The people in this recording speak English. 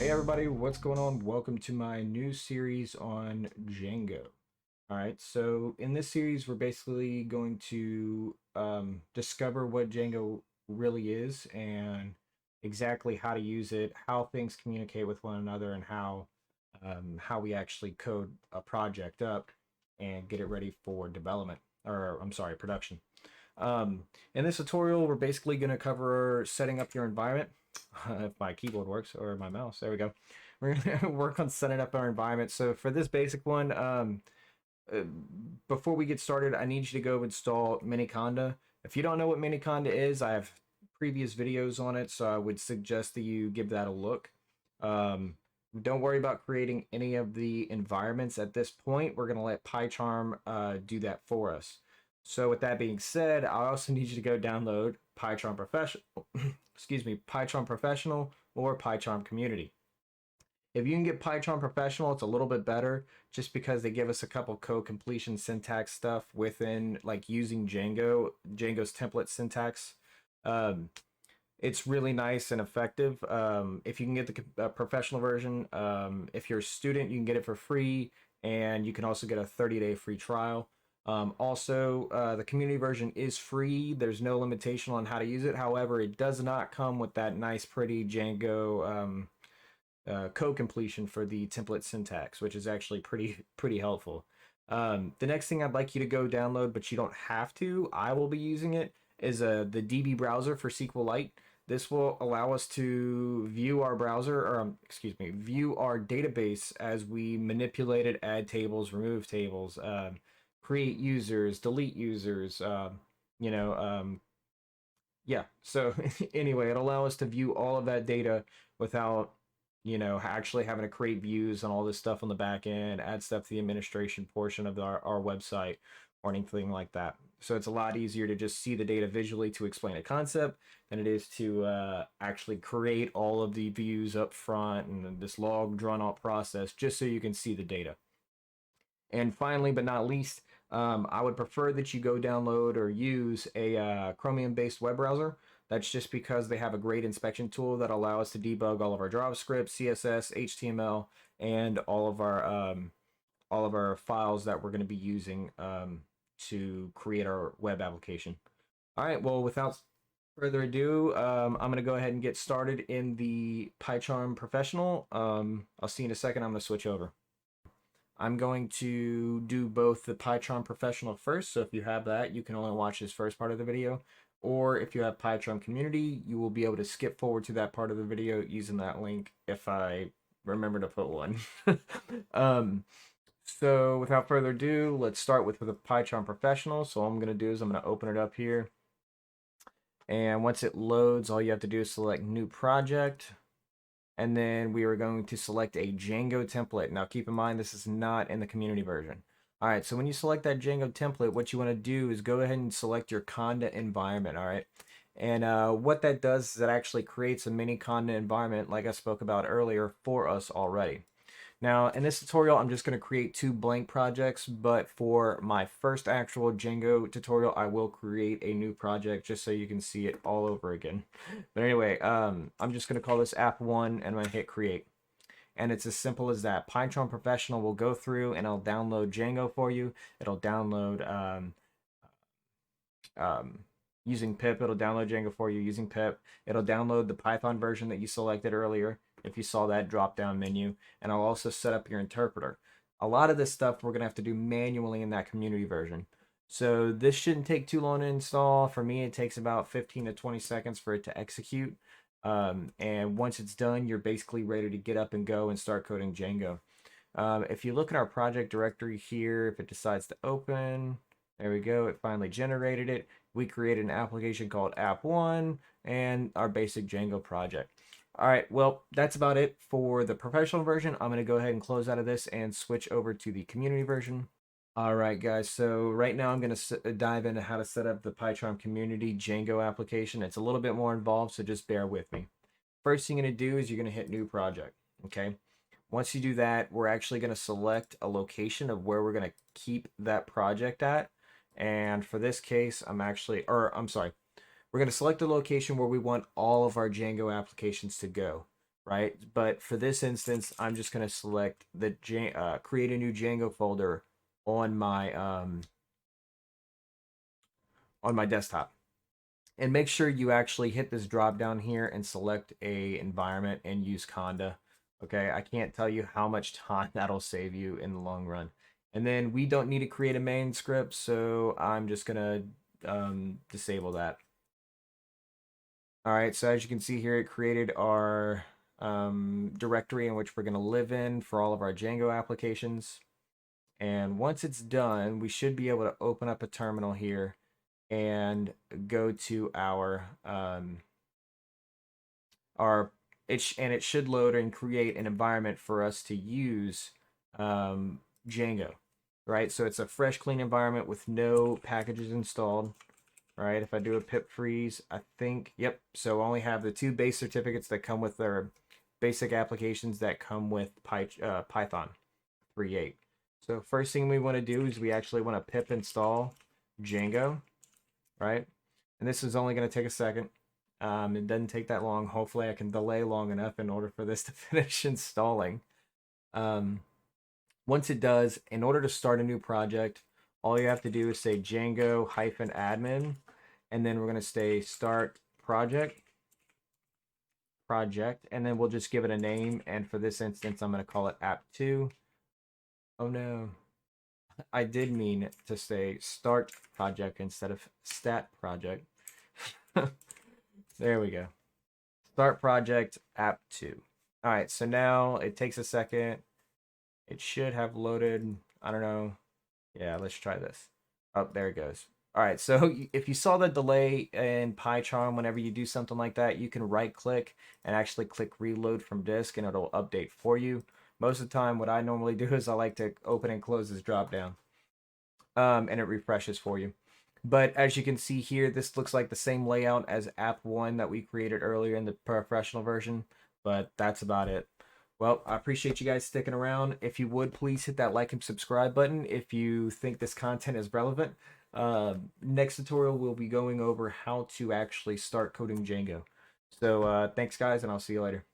Hey everybody, what's going on? Welcome to my new series on Django. All right, so in this series, we're basically going to discover what Django really is and exactly how to use it, how things communicate with one another, and how we actually code a project up and get it ready for development, or I'm sorry, production. In this tutorial, we're basically going to cover setting up your environment. If my keyboard works or my mouse, there we go. We're going to work on setting up our environment. So for this basic one, uh, before we get started, I need you to go install Miniconda. If you don't know what Miniconda is, I have previous videos on it, so I would suggest that you give that a look. Um, don't worry about creating any of the environments at this point. We're going to let PyCharm do that for us. So with that being said, I also need you to go download PyCharm Professional, excuse me, PyCharm Professional or PyCharm Community. If you can get PyCharm Professional, it's a little bit better just because they give us a couple code completion syntax stuff within like using Django's template syntax. Um, it's really nice and effective. If you can get the professional version, if you're a student, you can get it for free, and you can also get a 30-day free trial. The community version is free. There's no limitation on how to use it. However, it does not come with that nice, pretty Django code completion for the template syntax, which is actually pretty helpful. The next thing I'd like you to go download, but you don't have to, I will be using it, is the DB browser for SQLite. This will allow us to view our browser, or view our database as we manipulate it, add tables, remove tables, create users, delete users. You know, yeah. So anyway, it'll allow us to view all of that data without actually having to create views and all this stuff on the back end, add stuff to the administration portion of our website or anything like that. So it's a lot easier to just see the data visually to explain a concept than it is to actually create all of the views up front and this log drawn out process just so you can see the data. And finally, but not least, I would prefer that you go download or use a Chromium-based web browser. That's just because they have a great inspection tool that allow us to debug all of our JavaScript, CSS, HTML, and all of our files that we're going to be using to create our web application. All right. Well, without further ado, I'm going to go ahead and get started in the PyCharm Professional. I'll see you in a second. I'm going to switch over. I'm going to do both the PyCharm Professional first, so if you have that, you can only watch this first part of the video. Or if you have PyCharm Community, you will be able to skip forward to that part of the video using that link if I remember to put one. So without further ado, let's start with the PyCharm Professional. So all I'm going to do is I'm going to open it up here. And once it loads, all you have to do is select New Project. And then we are going to select a Django template. Now keep in mind, this is not in the community version. All right, so when you select that Django template, what you want to do is go ahead and select your Conda environment, all right? And what that does is it actually creates a Miniconda environment like I spoke about earlier for us already. Now, in this tutorial, I'm just going to create 2 blank projects, but for my first actual Django tutorial, I will create a new project just so you can see it all over again. But anyway, I'm just going to call this app 1 and I'm going to hit create. And it's as simple as that. PyCharm Professional will go through and it'll download Django for you. It'll download using Pip. It'll download Django for you using Pip. It'll download the Python version that you selected earlier, if you saw that drop down menu, and I'll also set up your interpreter. A lot of this stuff we're going to have to do manually in that community version. So this shouldn't take too long to install. For me, it takes about 15 to 20 seconds for it to execute. And once it's done, you're basically ready to get up and go and start coding Django. If you look at our project directory here, if it decides to open, there we go, it finally generated it. We created an application called app1 and our basic Django project. All right, well, that's about it for the professional version. I'm going to go ahead and close out of this and switch over to the community version. All right, guys, so right now I'm going to dive into how to set up the PyCharm community Django application. It's a little bit more involved, so just bear with me. First thing you're going to do is you're going to hit New Project, okay? Once you do that, we're actually going to select a location of where we're going to keep that project at. And for this case, I'm sorry, we're going to select a location where we want all of our Django applications to go. right? But for this instance, I'm just going to select the create a new Django folder on my desktop. And make sure you actually hit this drop down here and select a environment and use Conda. Okay, I can't tell you how much time that'll save you in the long run. And then we don't need to create a main script, so I'm just gonna disable that. All right, so as you can see here, it created our directory in which we're gonna live in for all of our Django applications. And once it's done, we should be able to open up a terminal here and go to our and it should load and create an environment for us to use Django, right? So it's a fresh, clean environment with no packages installed, right? If I do a pip freeze, I think, yep. So I only have the 2 base certificates that come with their basic applications that come with Python 3.8. So first thing we want to do is we actually want to pip install Django, right? And this is only going to take a second. It doesn't take that long. Hopefully I can delay long enough in order for this to finish installing. Once it does, in order to start a new project, all you have to do is say Django-admin, and then we're going to say start project, and then we'll just give it a name. And for this instance, I'm going to call it app2. Oh no. I did mean to say start project instead of stat project. There we go. Start project app2. All right, so now it takes a second. It should have loaded. I don't know. Yeah, let's try this. Oh, there it goes. All right, so if you saw the delay in PyCharm whenever you do something like that, you can right click and actually click reload from disk and it'll update for you. Most of the time, what I normally do is I like to open and close this drop down. And it refreshes for you. But as you can see here, this looks like the same layout as app 1 that we created earlier in the professional version, but that's about it. Well, I appreciate you guys sticking around. If you would, please hit that like and subscribe button if you think this content is relevant. Next tutorial, we'll be going over how to actually start coding Django. So thanks, guys, and I'll see you later.